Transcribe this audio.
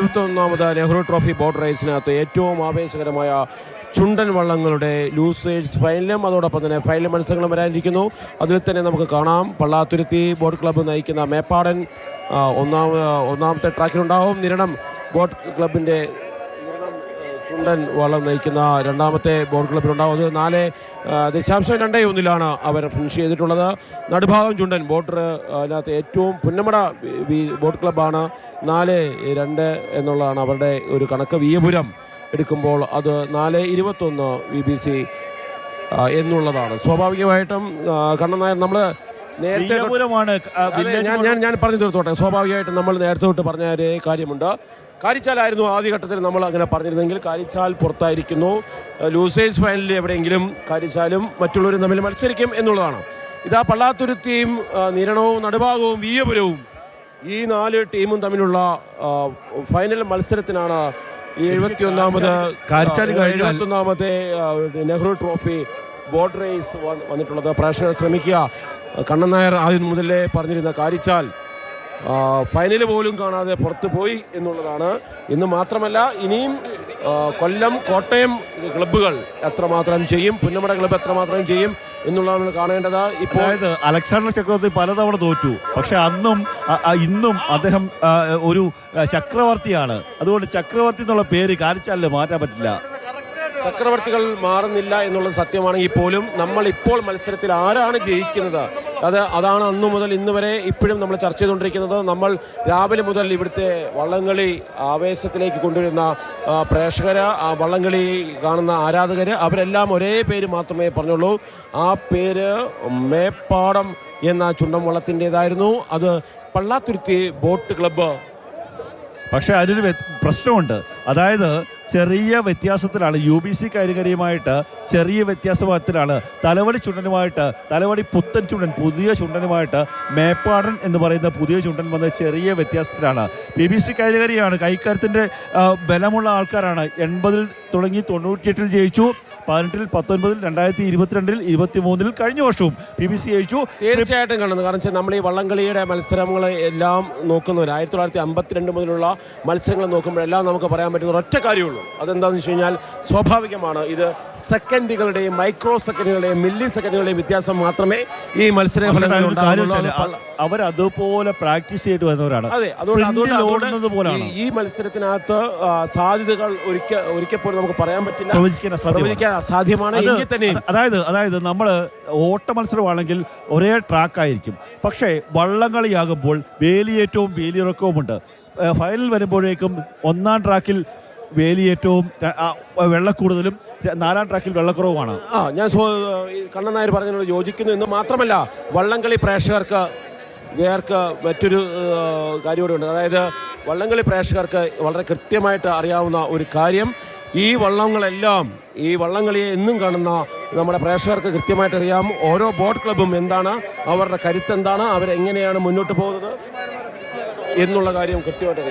71ാമത് Nehru trophy boat റേസിനകത്ത് ഏറ്റവും ആവേശകരമായ ചുണ്ടൻ വള്ളങ്ങളുടെ losers ഫൈനലും അതോടൊപ്പം തന്നെ ഫൈനൽ മത്സരങ്ങളും വരാനിരിക്കുന്നു. അതിൽ തന്നെ നമുക്ക് കാണാം പള്ളാത്തുരുത്തി ബോട്ട് ക്ലബ്ബ് നയിക്കുന്ന മേപ്പാടൻ ഒന്നാമത്തെ ട്രാക്കിലുണ്ടാവും. നിരണം ബോട്ട് ക്ലബിൻ്റെ ചുണ്ടൻ വള്ളം നയിക്കുന്ന രണ്ടാമത്തെ ബോട്ട് ക്ലബിലുണ്ടാവും. അത് 4.21 അവർ ഫിനിഷ് ചെയ്തിട്ടുള്ളത്. നടുഭാഗം ചുണ്ടൻ ബോട്ട് അതിനകത്ത് ഏറ്റവും പുന്നമട ബോട്ട് ക്ലബ്ബാണ് 4-2 എന്നുള്ളതാണ് അവരുടെ ഒരു കണക്ക്. വിയപുരം എടുക്കുമ്പോൾ അത് 4.21 VBC എന്നുള്ളതാണ്. സ്വാഭാവികമായിട്ടും കണ്ണൻ നായർ നമ്മൾ നേരത്തെ ഞാൻ പറഞ്ഞു തീർത്തോട്ടെ. സ്വാഭാവികമായിട്ടും നമ്മൾ നേരത്തെ തൊട്ട് പറഞ്ഞ ഒരു കാര്യമുണ്ട്. കാരിച്ചാലായിരുന്നു ആദ്യഘട്ടത്തിൽ നമ്മൾ അങ്ങനെ പറഞ്ഞിരുന്നെങ്കിൽ കാരിച്ചാൽ പുറത്തായിരിക്കുന്നു. ലൂസേഴ്സ് ഫൈനലിൽ എവിടെയെങ്കിലും കാരിച്ചാലും മറ്റുള്ളവരും തമ്മിൽ മത്സരിക്കും എന്നുള്ളതാണ്. ഇതാ പള്ളാത്തുരുത്തിയും നിരണവും നടുഭാഗവും വിയപുരവും ഈ 4 ടീമും തമ്മിലുള്ള ഫൈനൽ മത്സരത്തിനാണ് 71ാമത്തെ നെഹ്റു ട്രോഫി ബോട്ട് റേസ് വന്നിട്ടുള്ളത്. പ്രേക്ഷകർ ശ്രമിക്കുക. കണ്ണൻ നായർ ആദ്യം മുതലേ പറഞ്ഞിരുന്ന കാരിച്ചാൽ ഫൈനൽ പോലും കാണാതെ പുറത്തു പോയി എന്നുള്ളതാണ്. ഇന്ന് മാത്രമല്ല ഇനിയും കൊല്ലം കോട്ടയം ക്ലബ്ബുകൾ എത്രമാത്രം ചെയ്യും, പുന്നമട ക്ലബ്ബ് എത്രമാത്രം ചെയ്യും എന്നുള്ളതാണ് കാണേണ്ടത്. ഇപ്പോൾ അലക്സാണ്ടർ ചക്രവർത്തി പലതവണ തോറ്റു, പക്ഷെ ഇന്നും അദ്ദേഹം ഒരു ചക്രവർത്തിയാണ്. അതുകൊണ്ട് ചക്രവർത്തി എന്നുള്ള പേര് കാരിച്ചാലിൽ മാറ്റാൻ പറ്റില്ല. ചക്രവർത്തികൾ മാറുന്നില്ല എന്നുള്ളത് സത്യമാണെങ്കിൽ പോലും നമ്മൾ ഇപ്പോൾ മത്സരത്തിൽ ആരാണ് ജയിക്കുന്നത് അതാണ് അന്നു മുതൽ ഇന്ന് വരെ ഇപ്പോഴും നമ്മൾ ചർച്ച ചെയ്തുകൊണ്ടിരിക്കുന്നത്. നമ്മൾ രാവിലെ മുതൽ ഇവിടുത്തെ വള്ളംകളി ആവേശത്തിലേക്ക് കൊണ്ടുവരുന്ന പ്രേക്ഷകർ, വള്ളംകളി കാണുന്ന ആരാധകർ, അവരെല്ലാം ഒരേ പേര് മാത്രമേ പറഞ്ഞുള്ളൂ. ആ പേര് മേപ്പാടം എന്ന ചുണ്ടൻ വള്ളത്തിൻ്റെതായിരുന്നു. അത് പള്ളാത്തുരുത്തി ബോട്ട് ക്ലബ്ബ്. പക്ഷേ അതിനൊരു പ്രശ്നമുണ്ട്. അതായത് ചെറിയ വ്യത്യാസത്തിലാണ് UBC കരികരിയുമായിട്ട് ചെറിയ വ്യത്യാസത്തിലാണ് തലവടി ചുണ്ടനുമായിട്ട് തലവടി പുത്തൻ ചുണ്ടൻ പുതിയ ചുണ്ടനുമായിട്ട് മേപ്പാടൻ എന്ന് പറയുന്ന പുതിയ ചുണ്ടൻ വന്ന ചെറിയ വ്യത്യാസത്തിലാണ്. PBC കരികരിയാണ് കൈക്കരുത്തിൻ്റെ ബലമുള്ള ആൾക്കാരാണ്. 80-ൽ തുടങ്ങി 98-ൽ ജയിച്ചു, 18-ൽ 19-ൽ 2022-ൽ 23-ൽ കഴിഞ്ഞ വർഷവും PBC ജയിച്ചു. തീർച്ചയായിട്ടും കാണുന്നത് കാരണം വെച്ചാൽ നമ്മൾ ഈ വള്ളംകളിയുടെ മത്സരങ്ങൾ എല്ലാം നോക്കുന്നവർ 1952 മുതലുള്ള മത്സരങ്ങൾ നോക്കുമ്പോഴെല്ലാം നമുക്ക് പറയാൻ പറ്റുന്ന ഒറ്റ കാര്യമുള്ളൂ. അതെന്താണെന്ന് വെച്ച് കഴിഞ്ഞാൽ സ്വാഭാവികമാണ്. ഇത് സെക്കൻഡുകളുടെയും മൈക്രോ സെക്കൻഡുകളുടെയും മില്ലി സെക്കൻഡുകളുടെയും വ്യത്യാസം മാത്രമേ ഈ മത്സര അവരതുപോലെ പ്രാക്ടീസ് ചെയ്തിട്ട് വരുന്നവരാണ്. അതെ, അതുകൊണ്ട് ഈ മത്സരത്തിനകത്ത് സാധ്യതകൾ ഒരിക്കൽ പോലും നമുക്ക് പറയാൻ പറ്റില്ല, പ്രവചിക്കാൻ അസാധ്യമാണ്. അതായത് നമ്മൾ ഓട്ട മത്സരമാണെങ്കിൽ ഒരേ ട്രാക്കായിരിക്കും, പക്ഷേ വള്ളംകളിയാകുമ്പോൾ വേലിയേറ്റവും വേലിയിറക്കവുമുണ്ട്. ഫൈനൽ വരുമ്പോഴേക്കും 1-ാം ട്രാക്കിൽ വേലിയേറ്റവും വെള്ളക്കൂടുതലും 4-ാം ട്രാക്കിൽ വെള്ളക്കുറവുമാണ്. ഞാൻ കണ്ണൻ നായർ പറഞ്ഞതിനോട് യോജിക്കുന്നു. എന്ന് മാത്രമല്ല വള്ളംകളി പ്രേക്ഷകർക്ക് മറ്റൊരു കാര്യം കൂടെ ഉണ്ട്. അതായത് വള്ളംകളി പ്രേക്ഷകർക്ക് വളരെ കൃത്യമായിട്ട് അറിയാവുന്ന ഒരു കാര്യം, ഈ വള്ളംകളിയെ എന്നും കാണുന്ന നമ്മുടെ പ്രേക്ഷകർക്ക് കൃത്യമായിട്ട് അറിയാം ഓരോ ബോട്ട് ക്ലബ്ബും എന്താണ്, അവരുടെ കരുത്ത് എന്താണ്, അവരെങ്ങനെയാണ് മുന്നോട്ട് പോകുന്നത് എന്നുള്ള കാര്യം കൃത്യമായിട്ട് അറിയാം.